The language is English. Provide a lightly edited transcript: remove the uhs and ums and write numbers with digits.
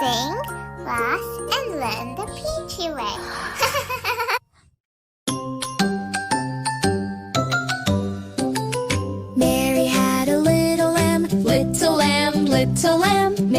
sing, laugh, and learn the Peachy way. Mary had a little lamb, little lamb, little lamb.